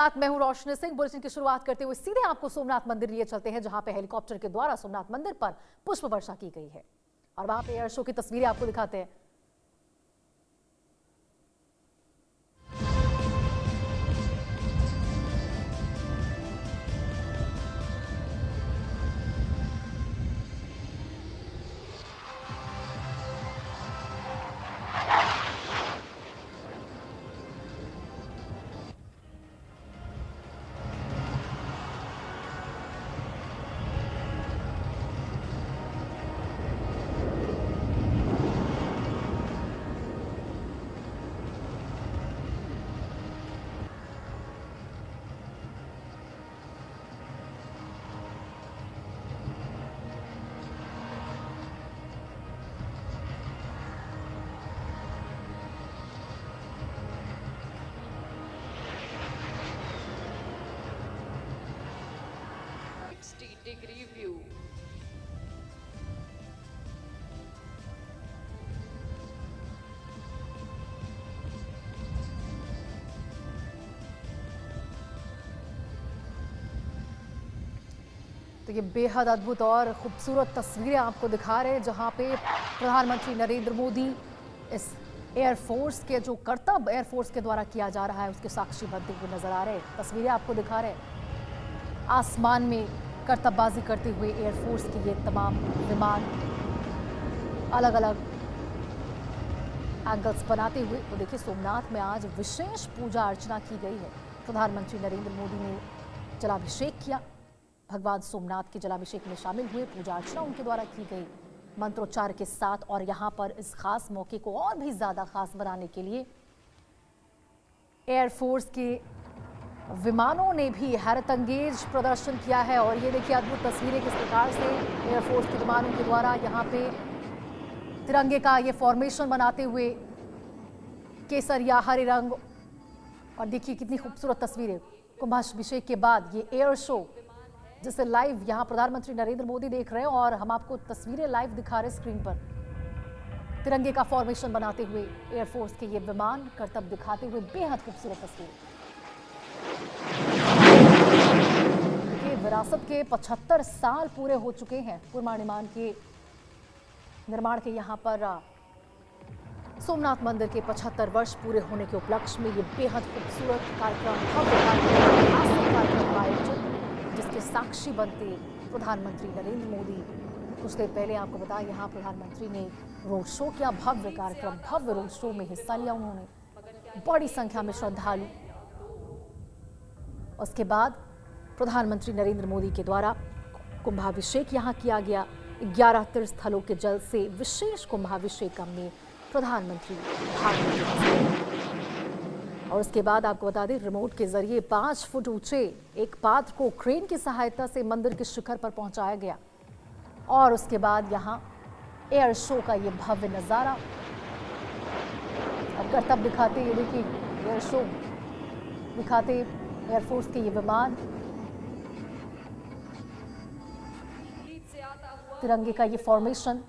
मैं हूं रोशनी सिंह। बुलेटिन की शुरुआत करते हुए सीधे आपको सोमनाथ मंदिर लिए चलते हैं, जहां पे हेलीकॉप्टर के द्वारा सोमनाथ मंदिर पर पुष्प वर्षा की गई है और वहां पे एयर शो की तस्वीरें आपको दिखाते हैं। Degree view. तो ये बेहद अद्भुत और खूबसूरत तस्वीरें आपको दिखा रहे हैं, जहां पे प्रधानमंत्री नरेंद्र मोदी इस एयरफोर्स के जो कर्तव्य एयरफोर्स के द्वारा किया जा रहा है उसके साक्षी बनते हुए नजर आ रहे हैं। तस्वीरें आपको दिखा रहे हैं आसमान में कर्तव्यबाजी करते हुए एयरफोर्स के ये तमाम विमान अलग अलग एंगल्स बनाते हुए। तो देखिए, सोमनाथ में आज विशेष पूजा अर्चना की गई है। प्रधानमंत्री नरेंद्र मोदी ने जलाभिषेक किया, भगवान सोमनाथ के जलाभिषेक में शामिल हुए, पूजा अर्चना उनके द्वारा की गई मंत्रोच्चार के साथ। और यहाँ पर इस खास मौके को और भी ज़्यादा खास बनाने के लिए एयरफोर्स के विमानों ने भी हैरतअंगेज प्रदर्शन किया है। और ये देखिए अद्भुत तस्वीरें किस प्रकार से एयरफोर्स के विमानों के द्वारा यहाँ पे तिरंगे का ये फॉर्मेशन बनाते हुए, केसरिया हरे रंग। और देखिए कितनी खूबसूरत तस्वीरें कुंभाभिषेक के बाद ये एयर शो, जिसे लाइव यहाँ प्रधानमंत्री नरेंद्र मोदी देख रहे हैं और हम आपको तस्वीरें लाइव दिखा रहे हैं स्क्रीन पर। तिरंगे का फॉर्मेशन बनाते हुए एयरफोर्स के ये विमान करतब दिखाते हुए बेहद खूबसूरत तस्वीरें। देखिए, विरासत के 75 साल पूरे हो चुके हैं पूर्वानिर्माण के निर्माण के। यहाँ पर सोमनाथ मंदिर के 75 वर्ष पूरे होने के उपलक्ष्य में ये बेहद खूबसूरत कार्यक्रम, भव्य कार्यक्रम का आयोजन, जिसके साक्षी बनते प्रधानमंत्री नरेंद्र मोदी। कुछ देर पहले आपको बताया, यहाँ प्रधानमंत्री ने रोड शो किया, भव्य कार्यक्रम, भव्य रोड शो में हिस्सा लिया उन्होंने, बड़ी संख्या में श्रद्धालु। उसके बाद प्रधानमंत्री नरेंद्र मोदी के द्वारा कुंभाभिषेक यहाँ किया गया। 11 तीर्थस्थलों के जल से विशेष कुंभाभिषेक में प्रधानमंत्री भाग लेंगे। और उसके बाद आपको बता दें, रिमोट के जरिए 5 फुट ऊंचे एक पात्र को क्रेन की सहायता से मंदिर के शिखर पर पहुंचाया गया। और उसके बाद यहाँ एयर शो का ये भव्य नजारा और करतब दिखाते, ये देखिए एयर शो दिखाते एयरफोर्स के ये विमान, तिरंगे का ये फॉर्मेशन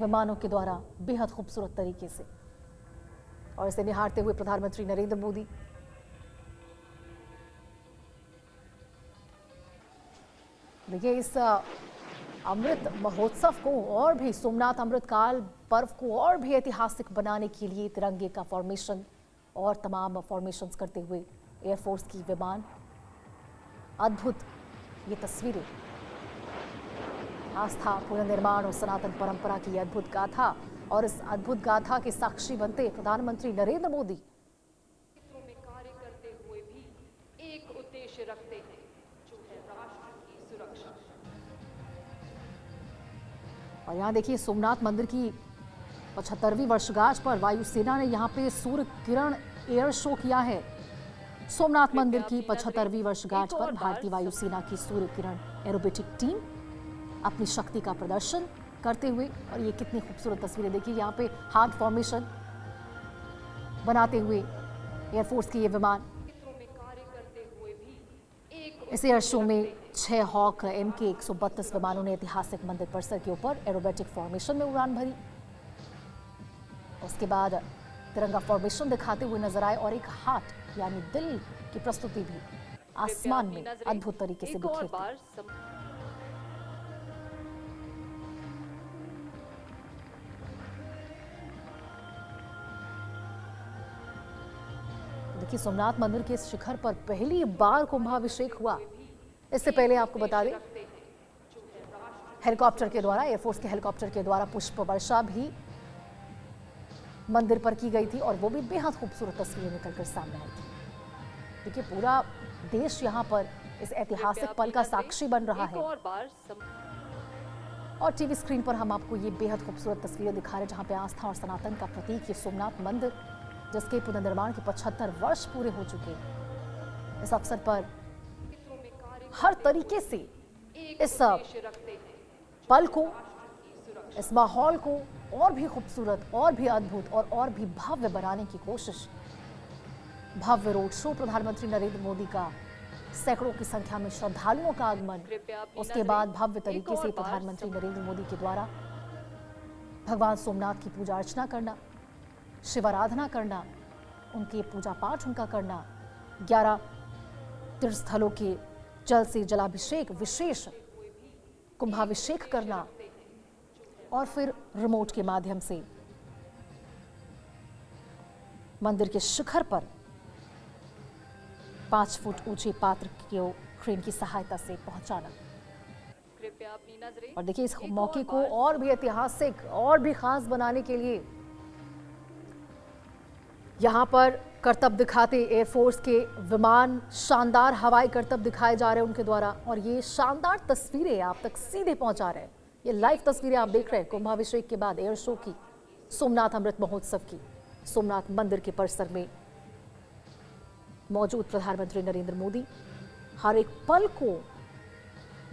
विमानों के द्वारा बेहद खूबसूरत तरीके से। और इसे निहारते हुए प्रधानमंत्री नरेंद्र मोदी देखिए इस अमृत महोत्सव को और भी, सोमनाथ अमृतकाल पर्व को और भी ऐतिहासिक बनाने के लिए तिरंगे का फॉर्मेशन और तमाम फॉर्मेशंस करते हुए एयरफोर्स की विमान, अद्भुत ये तस्वीरें, आस्था, पुनर्निर्माण और सनातन परंपरा की अद्भुत गाथा। और इस अद्भुत गाथा के साक्षी बनते प्रधानमंत्री नरेंद्र मोदी क्षेत्रों में कार्य करते हुए भी एक उद्देश्य रखते हैं, जो है राष्ट्र की सुरक्षा। और यहाँ देखिए, सोमनाथ मंदिर की 75वीं वर्षगांठ पर वायुसेना ने यहाँ पे सूर्य किरण एयर शो किया है। सोमनाथ मंदिर की 75वीं वर्षगांठ पर भारतीय वायुसेना की सूर्य किरण एरोबेटिक टीम अपनी शक्ति का प्रदर्शन करते हुए, और ये कितनी खूबसूरत तस्वीरें देखिए, यहाँ पे हार्ट फॉर्मेशन बनाते हुए एयरफोर्स के ये विमान। इस एयर शो में 6 हॉक MK 132 विमानों ने ऐतिहासिक मंदिर परिसर के ऊपर एरोबेटिक फॉर्मेशन में उड़ान भरी। उसके बाद तिरंगा फॉर्मेशन दिखाते हुए नजर आए और एक हार्ट यानी दिल की प्रस्तुति भी आसमान में अद्भुत तरीके से एक और बिखेरती। बार देखिए, सोमनाथ मंदिर के शिखर पर पहली बार कुंभाभिषेक हुआ। इससे पहले आपको बता दें, हेलीकॉप्टर के द्वारा, एयरफोर्स के हेलीकॉप्टर के द्वारा पुष्प वर्षा भी मंदिर पर की गई थी और वो भी बेहद खूबसूरत तस्वीरें निकलकर सामने आई थी। देखिए, पूरा देश यहाँ पर इस ऐतिहासिक पल का साक्षी बन रहा है और टीवी स्क्रीन पर हम आपको ये बेहद खूबसूरत तस्वीरें दिखा रहे हैं जहाँ पे आस्था और सनातन का प्रतीक ये सोमनाथ मंदिर, जिसके पुनर्निर्माण के 75 वर्ष पूरे हो चुके हैं। इस अवसर पर हर तरीके से इस पल को, इस माहौल को और भी खूबसूरत, और भी अद्भुत और भी भव्य बनाने की कोशिश। भव्य रोड शो, प्रधानमंत्री नरेंद्र मोदी का सैकड़ों की संख्या में श्रद्धालुओं का आगमन, उसके बाद भव्य तरीके से प्रधानमंत्री नरेंद्र मोदी के द्वारा भगवान सोमनाथ की पूजा अर्चना करना, शिवाराधना करना, उनके पूजा पाठ उनका करना, 11 तीर्थस्थलों के जल से जलाभिषेक, विशेष कुंभाभिषेक करना और फिर रिमोट के माध्यम से मंदिर के शिखर पर 5 फुट ऊंचे पात्र को क्रेन की सहायता से पहुंचाना। और देखिए, इस मौके को और भी ऐतिहासिक और भी खास बनाने के लिए यहाँ पर करतब दिखाते एयरफोर्स के विमान, शानदार हवाई करतब दिखाए जा रहे हैं उनके द्वारा और ये शानदार तस्वीरें आप तक सीधे पहुंचा रहे हैं। ये लाइव तस्वीरें आप देख रहे हैं कुंभाभिषेक के बाद एयर शो की, सोमनाथ अमृत महोत्सव की। सोमनाथ मंदिर के परिसर में मौजूद प्रधानमंत्री नरेंद्र मोदी हर एक पल को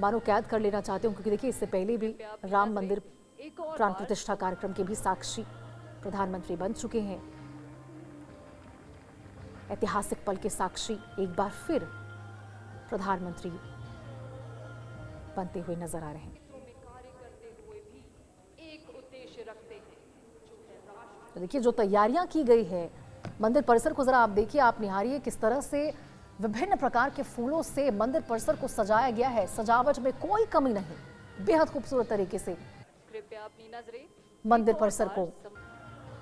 मानो कैद कर लेना चाहते हैं, क्योंकि देखिए, इससे पहले भी राम मंदिर प्राण प्रतिष्ठा कार्यक्रम के भी साक्षी प्रधानमंत्री बन चुके हैं। ऐतिहासिक पल के साक्षी एक बार फिर प्रधानमंत्री बनते हुए नजर आ रहे हैं। तो देखिए, जो तैयारियां की गई है मंदिर परिसर को जरा आप देखिए, आप निहारिए किस तरह से विभिन्न प्रकार के फूलों से मंदिर परिसर को सजाया गया है। सजावट में कोई कमी नहीं, बेहद खूबसूरत तरीके से मंदिर परिसर को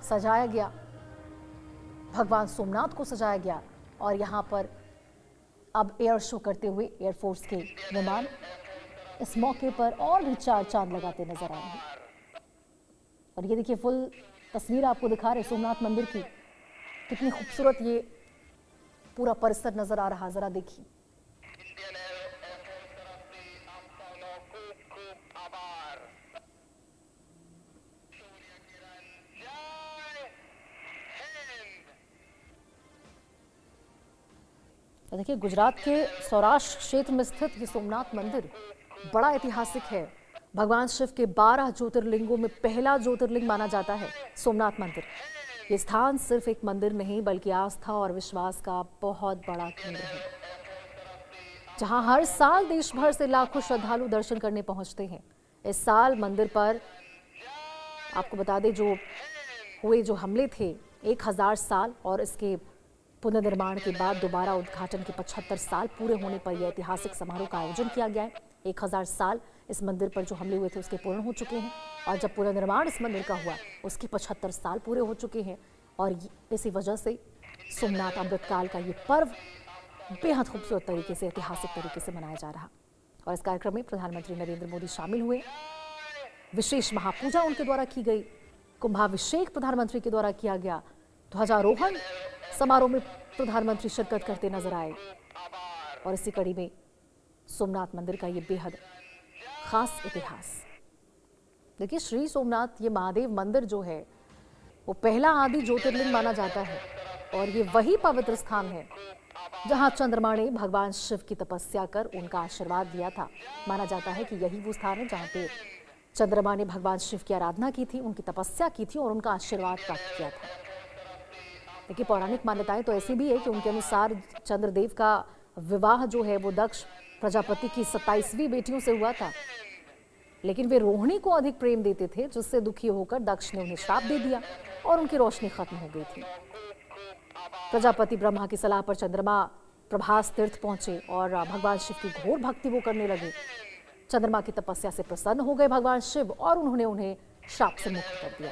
सजाया गया, भगवान सोमनाथ को सजाया गया और यहाँ पर अब एयर शो करते हुए एयरफोर्स के विमान इस मौके पर और भी चार चांद लगाते नजर आ रहे हैं। और ये देखिए, फुल तस्वीर आपको दिखा रहे सोमनाथ मंदिर की, कितनी खूबसूरत ये पूरा परिसर नजर आ रहा, जरा देखिए। तो देखिए, गुजरात के सौराष्ट्र क्षेत्र में स्थित ये सोमनाथ मंदिर बड़ा ऐतिहासिक है। भगवान शिव के 12 ज्योतिर्लिंगों में पहला ज्योतिर्लिंग माना जाता है सोमनाथ मंदिर। ये स्थान सिर्फ एक मंदिर नहीं बल्कि आस्था और विश्वास का बहुत बड़ा केंद्र है, जहां हर साल देश भर से लाखों श्रद्धालु दर्शन करने पहुंचते हैं। इस साल मंदिर पर आपको बता दें, जो हमले थे 1000 साल और इसके पुनर्निर्माण के बाद दोबारा उद्घाटन के 75 साल पूरे होने पर यह ऐतिहासिक समारोह का आयोजन किया गया है। 1000 साल इस मंदिर पर जो हमले हुए थे उसके पूर्ण हो चुके हैं और जब पुनर्निर्माण इस मंदिर का हुआ उसके 75 साल पूरे हो चुके हैं और इसी वजह से सोमनाथ अमृतकाल का ये पर्व बेहद खूबसूरत तरीके से, ऐतिहासिक तरीके से मनाया जा रहा। और इस कार्यक्रम में प्रधानमंत्री नरेंद्र मोदी शामिल हुए, विशेष महापूजा उनके द्वारा की गई, कुंभाभिषेक प्रधानमंत्री के द्वारा किया गया, ध्वजारोहण समारोह में प्रधानमंत्री शिरकत करते नजर आए। और इसी कड़ी में सोमनाथ मंदिर का ये बेहद खास इतिहास। देखिए, श्री सोमनाथ ये महादेव मंदिर जो है वो पहला आदि ज्योतिर्लिंग माना जाता है और ये वही पवित्र स्थान है जहां चंद्रमा ने भगवान शिव की तपस्या कर उनका आशीर्वाद दिया था। माना जाता है कि यही वो स्थान है जहां पे चंद्रमा ने भगवान शिव की आराधना की थी, उनकी तपस्या की थी और उनका आशीर्वाद प्राप्त किया था। देखिए, पौराणिक मान्यताएं तो ऐसी भी है कि उनके अनुसार चंद्रदेव का विवाह जो है वो दक्ष प्रजापति की 27वीं बेटियों से हुआ था, लेकिन वे रोहिणी को अधिक प्रेम देते थे, जिससे दुखी होकर दक्ष ने उन्हें श्राप दे दिया और उनकी रोशनी खत्म हो गई थी। प्रजापति ब्रह्मा की सलाह पर चंद्रमा प्रभास तीर्थ पहुंचे और भगवान शिव की घोर भक्ति वो करने लगे। चंद्रमा की तपस्या से प्रसन्न हो गए भगवान शिव और उन्होंने उन्हें श्राप से मुक्त कर दिया।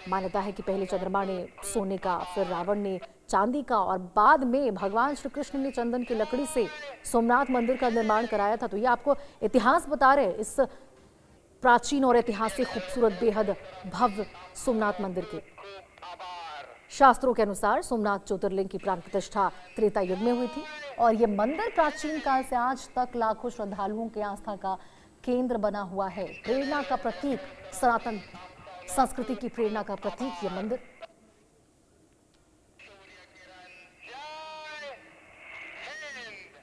मान्यता है कि पहले चंद्रमा ने सोने का, फिर रावण ने चांदी का और बाद में भगवान श्री कृष्ण ने चंदन की लकड़ी से सोमनाथ मंदिर का निर्माण कराया था। तो ये आपको इतिहास बता रहे इस प्राचीन और ऐतिहासिक खूबसूरत बेहद भव्य सोमनाथ मंदिर के। शास्त्रों के अनुसार सोमनाथ ज्योतिर्लिंग की प्राण प्रतिष्ठा त्रेता युग में हुई थी और ये मंदिर प्राचीन काल से आज तक लाखों श्रद्धालुओं की आस्था का केंद्र बना हुआ है। प्रेरणा का प्रतीक, सनातन संस्कृति की प्रेरणा का प्रतीक ये मंदिर।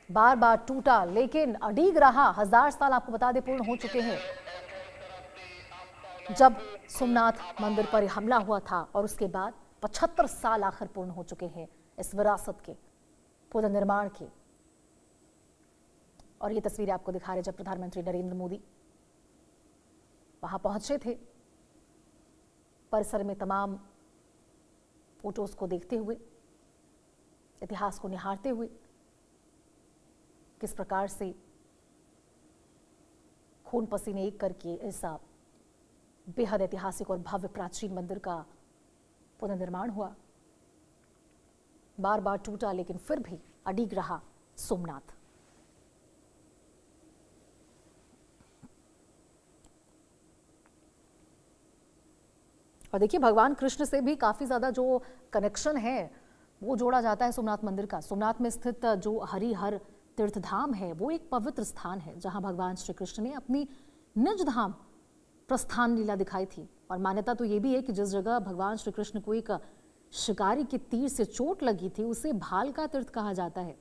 बार बार टूटा लेकिन अडिग रहा। 1000 साल आपको बता दें पूर्ण हो चुके हैं जब सोमनाथ मंदिर पर हमला हुआ था और उसके बाद 75 साल आखिर पूर्ण हो चुके हैं इस विरासत के पुनर्निर्माण के। और ये तस्वीरें आपको दिखा रहे जब प्रधानमंत्री नरेंद्र मोदी वहां पहुंचे थे। परिसर में तमाम फोटोज को देखते हुए, इतिहास को निहारते हुए, किस प्रकार से खून पसीने एक करके इस बेहद ऐतिहासिक और भव्य प्राचीन मंदिर का पुनर्निर्माण हुआ। बार बार टूटा लेकिन फिर भी अडिग रहा सोमनाथ। और देखिए भगवान कृष्ण से भी काफी ज्यादा जो कनेक्शन है वो जोड़ा जाता है सोमनाथ मंदिर का। सोमनाथ में स्थित जो हरिहर तीर्थ धाम है वो एक पवित्र स्थान है जहां भगवान श्री कृष्ण ने अपनी निज धाम प्रस्थान लीला दिखाई थी। और मान्यता तो ये भी है कि जिस जगह भगवान श्री कृष्ण को एक शिकारी के तीर से चोट लगी थी उसे भालका तीर्थ कहा जाता है।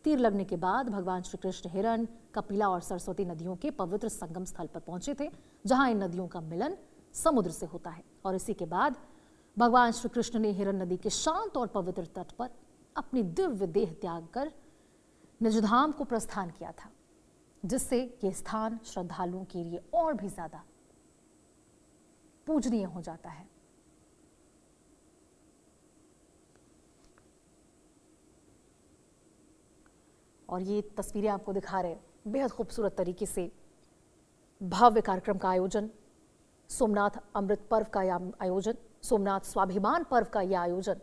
तीर लगने के बाद भगवान श्री कृष्ण हिरण, कपिला और सरस्वती नदियों के पवित्र संगम स्थल पर पहुंचे थे जहां इन नदियों का मिलन समुद्र से होता है। और इसी के बाद भगवान श्री कृष्ण ने हिरण नदी के शांत और पवित्र तट पर अपनी दिव्य देह त्याग कर निजधाम को प्रस्थान किया था, जिससे यह स्थान श्रद्धालुओं के लिए और भी ज्यादा पूजनीय हो जाता है। और ये तस्वीरें आपको दिखा रहे बेहद खूबसूरत तरीके से भव्य कार्यक्रम का आयोजन, सोमनाथ अमृत पर्व का यह आयोजन, सोमनाथ स्वाभिमान पर्व का यह आयोजन,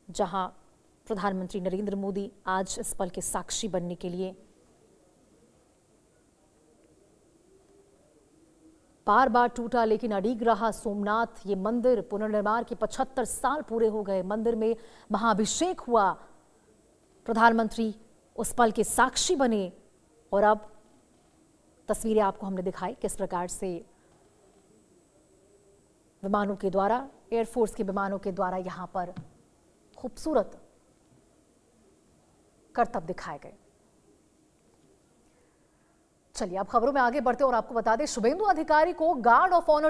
जहां प्रधानमंत्री नरेंद्र मोदी आज इस पल के साक्षी बनने के लिए बार बार टूटा लेकिन अडिग रहा सोमनाथ। ये मंदिर पुनर्निर्माण के 75 साल पूरे हो गए। मंदिर में महाअभिषेक हुआ, प्रधानमंत्री उस पल के साक्षी बने और अब तस्वीरें आपको हमने दिखाई किस प्रकार से विमानों के द्वारा, एयरफोर्स के विमानों के द्वारा यहां पर खूबसूरत करतब दिखाए गए। चलिए अब खबरों में आगे बढ़ते और आपको बता दें शुभेंदु अधिकारी को गार्ड ऑफ ऑनर